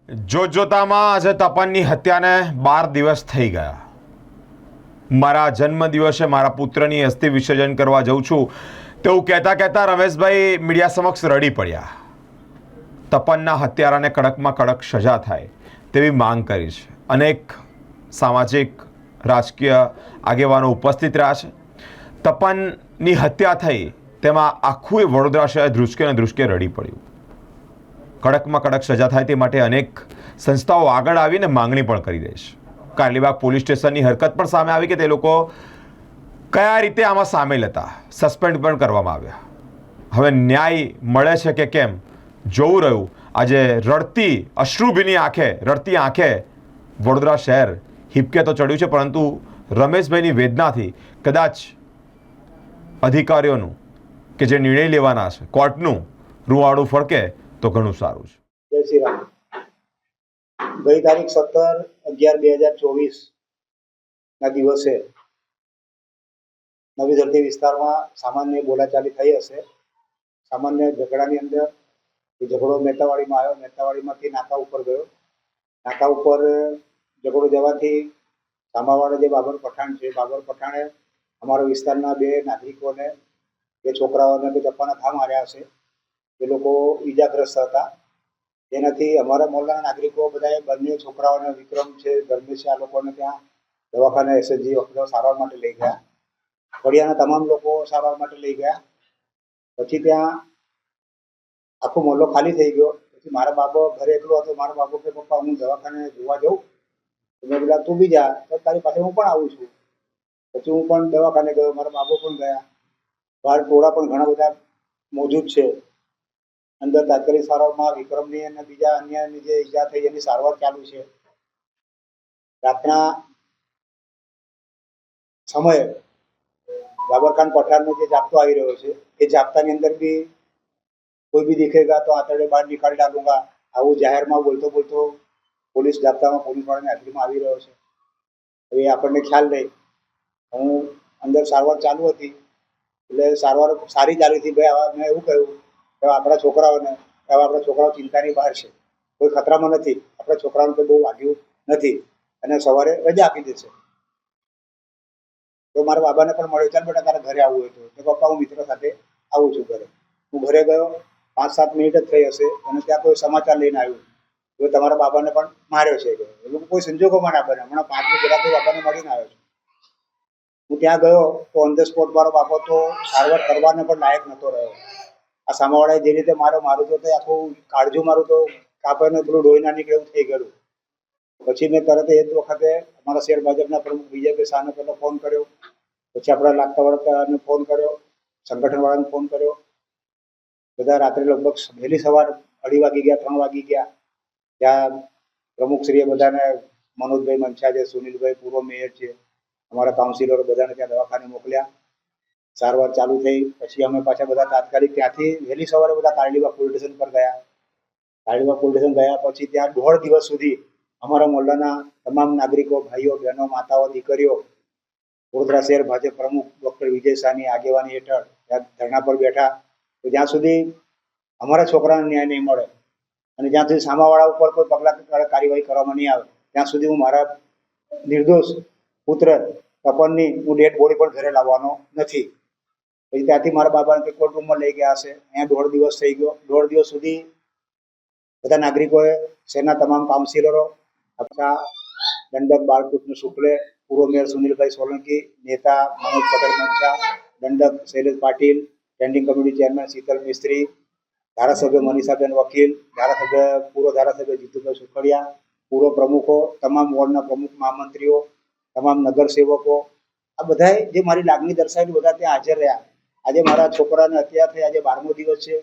જોતજોતામાં આજે તપનની હત્યાને 12 દિવસ થઈ ગયા. મારા જન્મદિવસે મારા પુત્રની અસ્થિ વિસર્જન કરવા જઉં છું તેવું કહેતા કહેતા રમેશભાઈ મીડિયા સમક્ષ રડી પડ્યા. તપનના હત્યારાને કડકમાં કડક સજા થાય તેવી માંગ કરી છે. અનેક સામાજિક રાજકીય આગેવાનો ઉપસ્થિત રહ્યા છે. તપનની હત્યા થઈ તેમાં આખું વડોદરા શહેર ધ્રુસકે ને ધ્રુસકે રડી પડ્યું. કડકમાં કડક સજા થાય તે માટે અનેક સંસ્થાઓ આગળ આવીને માંગણી પણ કરી રહી છે. કારેલીબાગ પોલીસ સ્ટેશનની હરકત પણ સામે આવી કે તે લોકો કયા રીતે આમાં સામેલ હતા, સસ્પેન્ડ પણ કરવામાં આવ્યા. હવે ન્યાય મળે છે કે કેમ જોવું રહ્યું. આજે રડતી અશ્રુભીની રડતી આંખે વડોદરા શહેર હિપકે તો ચડ્યું છે, પરંતુ રમેશભાઈની વેદનાથી કદાચ અધિકારીઓનું કે જે નિર્ણય લેવાના છે કોર્ટનું રૂવાડું ફરકે તો ઘણું સારું છે. જય શ્રી રામ. ગઈ તારીખ 17/11/2024 ના દિવસે નવી ધરતી વિસ્તારમાં સામાન્ય બોલાચાલી થઈ હશે. સામાન્ય ઝઘડાની અંદર એ ઝઘડો મહેતાવાડીમાં આવ્યો. મહેતાવાડીમાંથી નાકા ઉપર ગયો. નાકા ઉપર ઝઘડો જવાથી સામાવાળા જે બાબર પઠાણ છે, બાબર પઠાણે અમારા વિસ્તારના બે નાગરિકોને, બે છોકરાઓને બે ચપ્પાના ઘા માર્યા છે. એ લોકો ઈજાગ્રસ્ત હતા. તેનાથી અમારા મોહલ્લાના નાગરિકો બધાએ બંને છોકરાઓને, વિક્રમ છે, ધર્મેશ છે, આ લોકોને ત્યાં દવાખાને એસએસજી હોસ્પિટલ સારવાર માટે લઈ ગયા. ફળિયાના તમામ લોકો સારવાર માટે લઈ ગયા. પછી ત્યાં આખો મોહલ્લો ખાલી થઈ ગયો. પછી મારા બાબો ઘરે એકલો હતો. મારો બાબો કે પપ્પા હું દવાખાને જોવા જાઉં. મેં બોલા તું બી જા, તો તારી પાસે હું પણ આવું છું. પછી હું પણ દવાખાને ગયો, મારા બાબો પણ ગયા. બહાર ટોળા પણ ઘણા બધા મોજૂદ છે. અંદર તાત્કાલિક સારવારમાં વિક્રમની અને બીજા અન્યની જે ઈજા થઈ એની સારવાર ચાલુ છે. રાતના સમયે બાબરખાન પઠાણનો જે જાપ્તો આવી રહ્યો છે એ જાપ્તાની અંદર બી કોઈ બી દિખેગા તો આતડે બહાર નિકાળી ડાલુંગા, આવું જાહેરમાં બોલતો બોલતો પોલીસ જાપ્તામાં પોલીસવાળાની હાજરીમાં આવી રહ્યો છે. હવે આપણને ખ્યાલ નહીં. હું અંદર સારવાર ચાલુ હતી એટલે સારવાર સારી ચાલી હતી. ભાઈ મેં એવું કહ્યું કે આપણા છોકરાઓને, હવે આપણા છોકરાઓ ચિંતાની બહાર છે, કોઈ ખતરામાં નથી, આપણા છોકરાઓને તો બહુ વાગ્યું નથી અને સવારે રજા આપી દેશે. તો મારા બાબાને પણ મળ્યો, ચાલ બેટા તારે ઘરે આવવું હોય તો પપ્પા હું મિત્રો સાથે આવું છું ઘરે. હું ઘરે ગયો, 5-7 મિનિટ જ થઈ હશે અને ત્યાં કોઈ સમાચાર લઈને આવ્યું કે તમારા બાબાને પણ માર્યો છે. એ લોકો કોઈ સંજોગોમાં ના બને. હમણાં 5 મિનિટ પહેલા તો બાબાને મળીને આવ્યો છું. હું ત્યાં ગયો તો ઓન ધ સ્પોટ મારો બાપો તો સારવાર કરવાને પણ લાયક નહોતો રહ્યો. આ સામાવાળાએ જે રીતે મારું તો આખું કાળજું મારું તો કાપે ને પેલું લોહી ના નીકળે એવું થઈ ગયેલું. પછી મેં તરત એ જ વખતે અમારા શહેર ભાજપના પ્રમુખ બીજેપી શાહને પહેલો ફોન કર્યો, પછી આપણા લાગતા વળગતાને ફોન કર્યો, સંગઠનવાળાને ફોન કર્યો. બધા રાત્રે લગભગ વહેલી સવાર 2:30 વાગી ગયા, 3 વાગી ગયા. ત્યાં પ્રમુખશ્રીએ બધાને, મનોજભાઈ મંછા છે, સુનિલભાઈ પૂર્વ મેયર છે, અમારા કાઉન્સિલરો બધાને ત્યાં દવાખાને મોકલ્યા. સારવાર ચાલુ થઈ. પછી અમે પાછા બધા તાત્કાલિક ત્યાંથી વહેલી સવારે બધા કારેલીબાગ પોલીસ સ્ટેશન પર ગયા. કારેલીબાગ પોલીસ સ્ટેશન ગયા પછી ત્યાં 1.5 દિવસ સુધી અમારા મોહલ્લાના તમામ નાગરિકો, ભાઈઓ, બહેનો, માતાઓ, દીકરીઓ વડોદરા શહેર ભાજપ પ્રમુખ ડૉક્ટર વિજય શાહની આગેવાની હેઠળ ત્યાં ધરણા પર બેઠા. તો જ્યાં સુધી અમારા છોકરાને ન્યાય નહીં મળે અને જ્યાં સુધી સામાવાળા ઉપર કોઈ પગલાં કાર્યવાહી કરવામાં નહીં આવે ત્યાં સુધી હું મારા નિર્દોષ પુત્ર તપનની હું ડેડ બોડી પણ ઘરે લાવવાનો નથી. પછી ત્યાંથી મારા બાબાને કોર્ટ રૂમમાં લઈ ગયા હશે. અહીંયા 1.5 દિવસ થઈ ગયો. 1.5 દિવસ સુધી બધા નાગરિકોએ, શહેરના તમામ કાઉન્સિલરો, આપણા દંડક બાલકૃષ્ણ શુક્લે, પૂર્વ મેયર સુનિલભાઈ સોલંકી, નેતા મનોજ પટેલ મંછા, દંડક Shailesh Patil, standing committee chairman Sheetal Mistry, ધારાસભ્ય મનીષાબેન વકીલ, પૂર્વ ધારાસભ્ય જીતુભાઈ સુખડિયા, પૂર્વ પ્રમુખો, તમામ વોર્ડના પ્રમુખ મહામંત્રીઓ, તમામ નગરસેવકો, આ બધાએ જે મારી લાગણી દર્શાવી બધા ત્યાં હાજર રહ્યા. આજે મારા છોકરાને હત્યા થઈ. આજે 12મો દિવસ છે.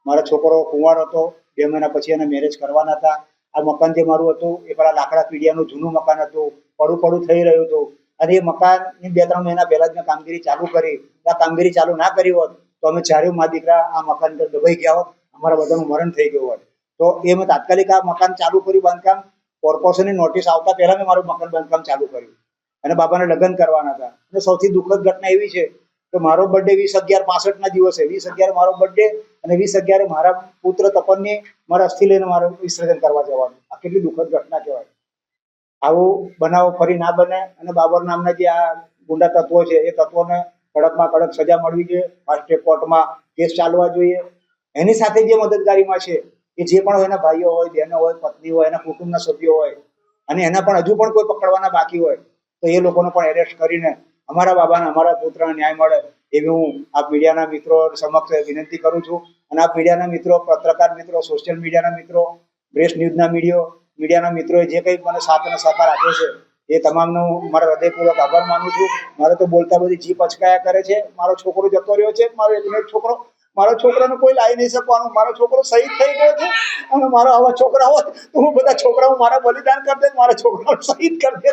મારો છોકરો કુંવાર હતો. 2 મહિના પછી એને મેરેજ કરવાના હતા. આ મકાન જે મારું હતું એ પેલા લાકડા પીડિયાનું જૂનું મકાન હતું. પડું થઈ રહ્યું હતું અને એ મકાનની 2-3 મહિના પહેલા જ મેં કામગીરી ચાલુ કરી. આ કામગીરી ચાલુ ના કરી હોત તો અમે ચારેય મા દીકરા આ મકાન અંદર દબાઈ ગયા હોત, અમારા બધાનું મરણ થઈ ગયું હોત. તો એ મેં તાત્કાલિક આ મકાન ચાલુ કર્યું બાંધકામ. કોર્પોરેશનની નોટિસ આવતા પહેલા મેં મારું મકાન બાંધકામ ચાલુ કર્યું અને બાબાને લગ્ન કરવાના હતા. અને સૌથી દુઃખદ ઘટના એવી છે તો મારો બર્થડે 20/11/65 ના દિવસે 20/11 મારો બર્થડે અને 20/11 મારા પુત્ર તપનની મારા અસ્થિ લઈને મારું વિસર્જન કરવા જવાનું. આ કેટલી દુઃખદ ઘટના કહેવાય. આવો બનાવ ફરી ના બને અને બાબર નામના જે આ ગુંડા તત્વો છે એ તત્વોને કડકમાં કડક સજા મળવી જોઈએ. ફાસ્ટ કોર્ટમાં કેસ ચાલવા જોઈએ. એની સાથે જે મદદગારીમાં છે એ જે પણ હોય એના ભાઈઓ હોય, બહેનો હોય, પત્ની હોય, એના કુટુંબના સભ્યો હોય અને એના પણ હજુ પણ કોઈ પકડવાના બાકી હોય તો એ લોકોને પણ એરેસ્ટ કરીને અમારા બાબાને, અમારા પુત્રને ન્યાય મળે એવી હું આ મીડિયાના મિત્રો સમક્ષ વિનંતી કરું છું. અને આ મીડિયાના મિત્રો, પત્રકાર મિત્રો, સોશિયલ મીડિયાના મિત્રો, પ્રેસ ન્યૂઝના મીડિયાના મિત્રોએ જે કંઈ મને સાથ અને સહકાર આપ્યો છે એ તમામનો હું મારા હૃદયપૂર્વક આભાર માનું છું. મારે તો બોલતા બધી જીભ અચકાયા કરે છે. મારો છોકરો જતો રહ્યો છે, મારો એકનો એક છોકરો, મારો છોકરાને કોઈ લાવી નહીં શકવાનું. મારો છોકરો શહીદ થઈ ગયો છે અને મારો આવા છોકરા હોત તો હું બધા છોકરાઓ મારા બલિદાન કરી દે, મારા છોકરાઓ શહીદ કરી દે.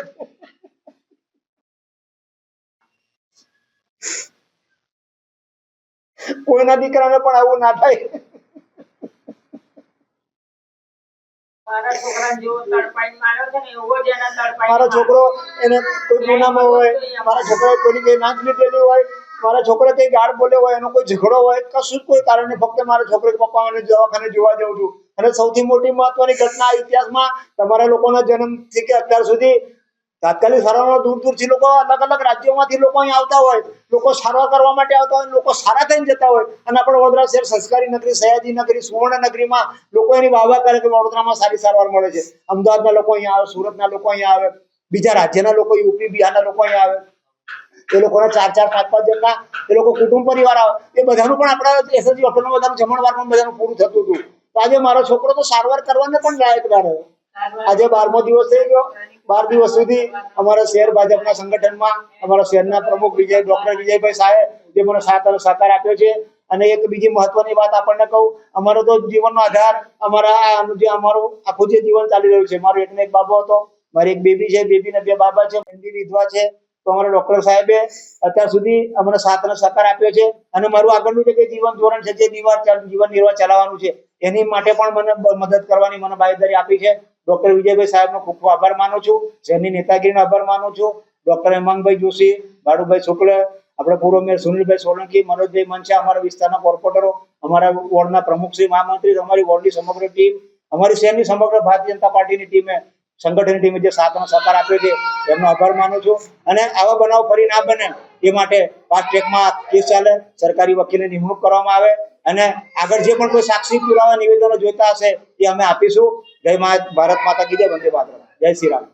કોઈના દીકરાને પણ આવું ના થાય. મારો છોકરો એને કોઈ ગુનામાં હોય, મારા છોકરાએ કોઈની કઈ નાક લીધેલી હોય, મારા છોકરા કઈ ગાળ બોલ્યો હોય, એનો કોઈ ઝઘડો હોય, કશું કોઈ કારણે ફક્ત મારા છોકરા પપ્પા મને દવાખાને જોવા જઉં છું. અને સૌથી મોટી મહત્વની ઘટના ઇતિહાસમાં તમારા લોકોના જન્મથી કે અત્યાર સુધી તાત્કાલિક સારવાર દૂર દૂરથી લોકો, અલગ અલગ રાજ્યોમાંથી લોકો અહીં આવતા હોય, લોકો સારવાર કરવા માટે આવતા હોય, લોકો સારા થઈને જતા હોય અને આપણે વડોદરા શહેર સંસ્કારી નગરી, સયાજી નગરી, સુવર્ણ નગરીમાં લોકો એની વાહવા કરે કે વડોદરામાં સારી સારવાર મળે છે. અમદાવાદના લોકો અહીંયા આવે, સુરતના લોકો અહીંયા આવે, બીજા રાજ્યના લોકો, યુપી બિહારના લોકો અહીંયા આવે. એ લોકોના 4-4, 5-5 જણના એ લોકો કુટુંબ પરિવાર આવે. એ બધાનું પણ આપણા એસએસજી હોટલમાં બધાનું જમણવાર પણ બધાનું પૂરું થતું હતું. તો આજે મારો છોકરો તો સારવાર કરવાને પણ લાયક ના રહ્યો. આજે 12મો દિવસ થઈ ગયો. 12 દિવસ સુધી અમારા શહેર ભાજપના સંગઠનમાં અમારા શહેરના પ્રમુખ ડોક્ટર વિજયભાઈ સાહેબ જે મને સાથ અને સહકાર આપ્યો છે. અને એક બીજી મહત્વની વાત આપણને કહું, અમારો તો જીવનનો આધાર અમારું આખું જે જીવન ચાલી રહ્યું છે. મારો એકને એક બાબો હતો, મારી એક બેબી છે, બેબીને 2 બાબા છે, મંદી વિધવા છે. તો અમારા ડોક્ટર સાહેબે અત્યાર સુધી અમને સાથ અને સહકાર આપ્યો છે. અને મારું આગળનું જે જીવન ધોરણ છે, જે જીવન નિર્વાહ ચલાવવાનું છે, એની માટે પણ મને મદદ કરવાની મને બાંયધરી આપી છે. ડોક્ટર વિજયભાઈ સાહેબનો ખૂબ ખૂબ આભાર માનું છું. શહેરની નેતાગીરીનો આભાર માનું છું. ડોક્ટર હેમાંગભાઈ જોશી, બાળુભાઈ શુક્લ, આપણે પૂર્વ મેયર સુનિલભાઈ સોલંકી, મનોજભાઈ મંચા, અમારા વિસ્તારના કોર્પોરેટરો, અમારા વોર્ડના પ્રમુખશ્રી, મહામંત્રી, અમારી વોર્ડની સમગ્ર ટીમ, અમારી શહેરની સમગ્ર ભારતીય જનતા પાર્ટીની ટીમે, સંગઠનની ટીમે જે સાથ અને સહકાર આપ્યો છે એમનો આભાર માનું છું. અને આવા બનાવ ફરી ના બને એ માટે ફાસ્ટ ટ્રેકમાં કેસ ચાલે, સરકારી વકીલની નિમણૂક કરવામાં આવે અને આગળ જે પણ કોઈ સાક્ષી પુરાવા નિવેદનો જોઈતા હશે એ અમે આપીશું. જય ભારત માતા કી જય, વંદે માતરમ, જય શ્રી રામ.